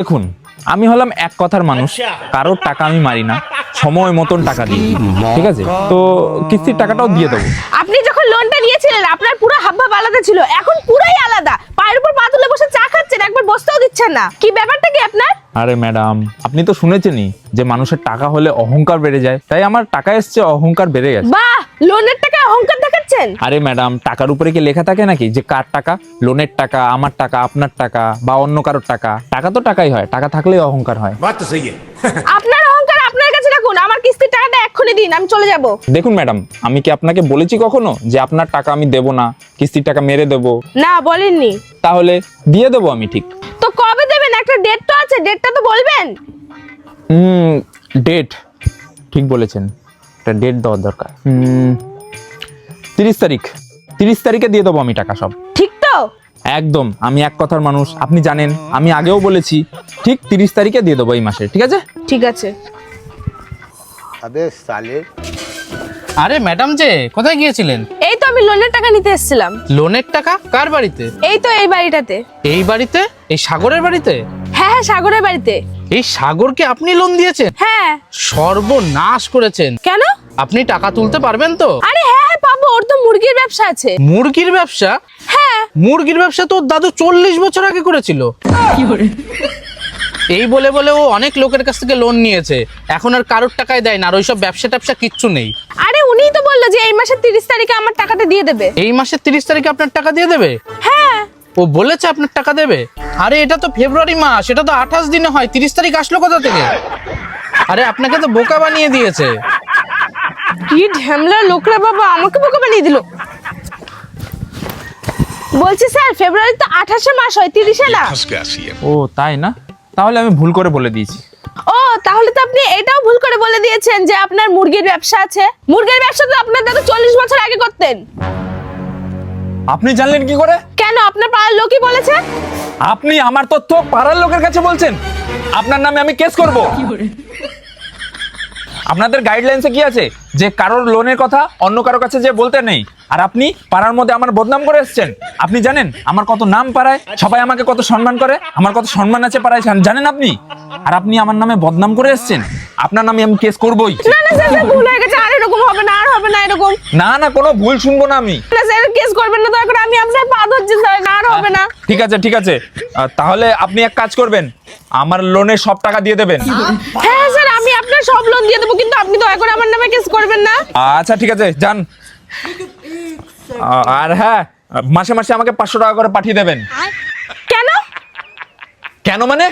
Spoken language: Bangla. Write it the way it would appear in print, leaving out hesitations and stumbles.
দেখুন, আমি হলাম এক কথার মানুষ, কারোর টাকা আমি মারি না, সময় মতন টাকা দিই, ঠিক আছে? তো কিস্তির টাকাটাও দিয়ে দেবো। আপনি যখন লোনটা নিয়েছিলেন আপনার পুরো হাবভাব আলাদা ছিল, এখন পুরাই আলাদা। পায়ের উপর পা তুলে বসে চা খাচ্ছেন, একবার বসতেও দিচ্ছেন না। কি ব্যাপারটা কি আপনার? আরে ম্যাডাম, আপনি তো শুনেছেনই যে মানুষের টাকা হলে অহংকার বেড়ে যায়, তাই আমার টাকা এসছে, অহংকার বেড়ে গেছে। বাহ, লোনের টাকা অহংকার দেখাচ্ছেন? আরে ম্যাডাম, টাকার উপরে কি লেখা থাকে নাকি যে কার টাকা? লোনের টাকা, আমার টাকা, আপনার টাকা বা অন্য কারোর টাকা? টাকা তো টাকাই হয়, টাকা থাকলেই অহংকার হয়। আপনার অহংকার আপনার কাছে রাখুন, আমার কিস্তির টাকাটা এক্ষুনি দিন, আমি চলে যাব। দেখুন ম্যাডাম, আমি কি আপনাকে বলেছি কখনো যে আপনার টাকা আমি দেবো না, কিস্তির টাকা মেরে দেবো? না, বলেননি। তাহলে দিয়ে দেবো আমি ঠিক। তো কবে দেবেন? একটা ডেট তো আছে, ডেটটা তো বলবেন। ডেট ঠিক বলেছেন, একটা ডেট দেওয়ার দরকার। 30 তারিখ, 30 তারিখে দিয়ে দেবো আমি টাকা সব। ঠিক তো? একদম, আমি এক কথার মানুষ, আপনি জানেন, আমি আগেও বলেছি, ঠিক 30 তারিখে দিয়ে দেবো এই মাসে, ঠিক আছে? ঠিক আছে। अबे साले আরে ম্যাডাম যে কোথায় গিয়েছিলেন? এই তো আমি লোনের টাকা নিতে এসেছিলাম। লোনের টাকা কার বাড়িতে? এই তো এই বাড়িটাতে। এই বাড়িতে? এই সাগরের বাড়িতে? হ্যাঁ হ্যাঁ, সাগরের বাড়িতে। এই সাগরকে আপনি লোন দিয়েছেন? হ্যাঁ। সর্বনাশ করেছেন। কেন? আপনি টাকা তুলতে পারবেন তো? আরে হ্যাঁ হ্যাঁ পাবো, ওর তো মুরগির ব্যবসা আছে। মুরগির ব্যবসা? হ্যাঁ। মুরগির ব্যবসা তো ওর দাদু 40 বছর আগে করেছিল। এই বলে বলে ও অনেক লোকের কাছ থেকে লোন নিয়েছে, এখন আর কারোর টাকায় দেয় না, আর ওইসব ব্যবসা ট্যাবসা কিচ্ছু নেই। আরে উনিই তো বললো যে এই মাসের 30 তারিখে আমার টাকাটা দিয়ে দেবে। এই মাসের 30 তারিখে আপনার টাকা দিয়ে দেবে? হ্যাঁ। ও বলেছে আপনার টাকা দেবে? আরে এটা তো ফেব্রুয়ারি মাস, এটা তো 28 দিনে হয়, 30 তারিখ আসলো কোথা থেকে? আরে আপনাকে তো বোকা বানিয়ে দিয়েছে। কি ঢ্যামলা লোকরা বাবা, আমাকে বোকা বানিয়ে দিল। বলছি স্যার, ফেব্রুয়ারি তো 28 মাস হয়, 30 না। ও তাই না? তাহলে আমি ভুল করে বলে দিয়েছি। ও তাহলে তো আপনি এটাও ভুল করে বলে দিয়েছেন যে আপনার মুরগির ব্যবসা আছে। মুরগির ব্যবসা তো আপনার দাদা 40 বছর আগে করতেন। আপনি জানলেন কি করে? কেন, আপনার পাড়ার লোকই বলেছে। আপনি আমার তথ্য পাড়ার লোকের কাছে বলছেন? আপনার নামে আমি কেস করব। আপনাদের গাইডলাইন্সে কি আছে যে কারোর লোনের কথা অন্য কারোর কাছে যে বলতে নেই, আর আপনি পাড়ার মধ্যে আমার বদনাম করে এসেছেন। আপনি জানেন আমার কত নাম পাড়ায়, সবাই আমাকে কত সম্মান করে, আমার কত সম্মান আছে পাড়ায়, জানেন আপনি? আর আপনি আমার নামে বদনাম করে এসেছেন, আপনার নামে আমি কেস করবই। না না স্যার, ভুল হয়ে গেছে, আর এরকম হবে না, আর হবে না এরকম। না না, কোনো ভুল শুনবো না আমি। না স্যার, কেস করবেন না দয়া করে, আমি আপনার পা ধরছি স্যার, না আর হবে না। ঠিক আছে ঠিক আছে, তাহলে আপনি এক কাজ করবেন, আমার লোনের সব টাকা দিয়ে দেবেন। হ্যাঁ স্যার, আমি আপনার সব লোন দিয়ে দেবো, কিন্তু আপনি দয়া করে আমার নামে কেস করবেন না। আচ্ছা ঠিক আছে, যান। আর হ্যাঁ, মাসে মাসে আমাকে 500 টাকা করে পাঠিয়ে দেবেন। কেন? কেন মানে?